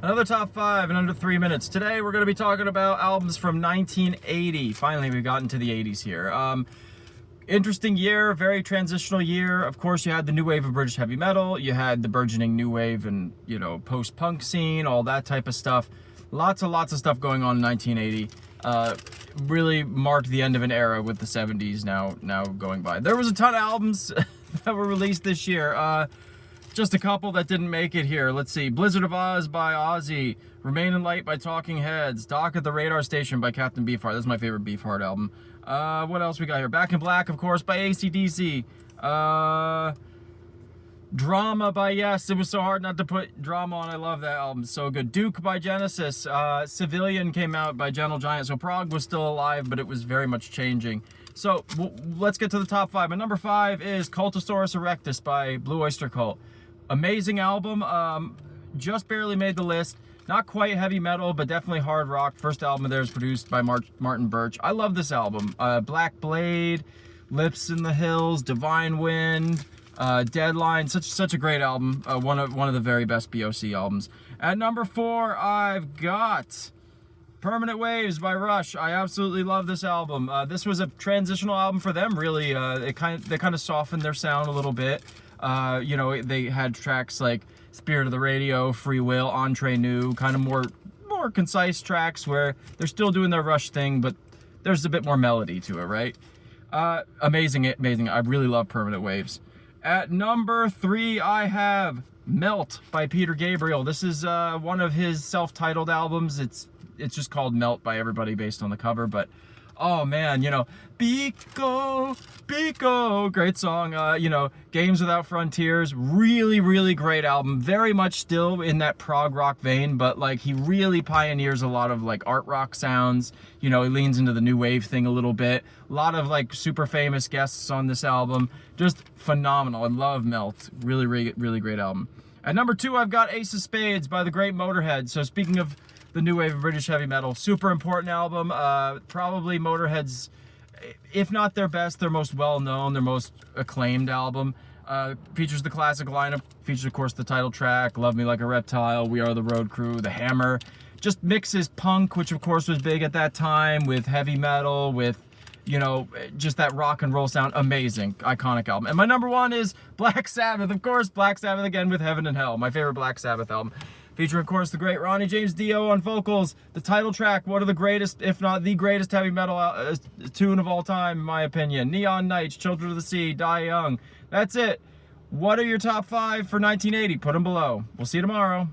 Another top 5 in under 3 minutes. Today we're going to be talking about albums from 1980. Finally, we've gotten to the 80s here. Interesting year, very transitional year. Of course, you had the new wave of British heavy metal. You had the burgeoning new wave and, post-punk scene, all that type of stuff. Lots of stuff going on in 1980. Really marked the end of an era with the 70s now going by. There was a ton of albums that were released this year. Just a couple that didn't make it here. Let's see. Blizzard of Oz by Ozzy. Remain in Light by Talking Heads. Dock at the Radar Station by Captain Beefheart. That's my favorite Beefheart album. What else we got here? Back in Black, of course, by AC/DC. Drama by Yes. It was so hard not to put Drama on. I love that album. So good. Duke by Genesis. Civilian came out by Gentle Giant. So Prog was still alive, but it was very much changing. So let's get to the top 5. My number 5 is Cultosaurus Erectus by Blue Oyster Cult. Amazing album. Just barely made the list. Not quite heavy metal, but definitely hard rock. First album of theirs produced by Martin Birch. I love this album. Black Blade, Lips in the Hills, Divine Wind, Deadline. Such a great album. One of the very best BOC albums. At number 4, I've got Permanent Waves by Rush. I absolutely love this album. This was a transitional album for them, really. They kind of softened their sound a little bit. They had tracks like Spirit of the Radio, Free Will, Entre Nous, kind of more concise tracks where they're still doing their Rush thing, but there's a bit more melody to it, right? Amazing. I really love Permanent Waves. At number 3, I have Melt by Peter Gabriel. This is one of his self-titled albums. It's just called Melt by everybody based on the cover, but oh man, Pico, great song. Games Without Frontiers, really great album. Very much still in that prog rock vein, but like he really pioneers a lot of like art rock sounds. He leans into the new wave thing a little bit. A lot of like super famous guests on this album. Just phenomenal. I love Melt. Really great album. At number 2, I've got Ace of Spades by the great Motorhead. So speaking of the new wave of British heavy metal, super important album. Probably Motorhead's, if not their best, their most well-known, their most acclaimed album. Features the classic lineup, features of course the title track, Love Me Like a Reptile, We Are the Road Crew, The Hammer. Just mixes punk, which of course was big at that time, with heavy metal, with just that rock and roll sound. Amazing, iconic album. And my number 1 is Black Sabbath, of course. Black Sabbath again with Heaven and Hell, my favorite Black Sabbath album. Featuring, of course, the great Ronnie James Dio on vocals. The title track, one of the greatest, if not the greatest heavy metal tune of all time, in my opinion. Neon Nights, Children of the Sea, Die Young. That's it. What are your top 5 for 1980? Put them below. We'll see you tomorrow.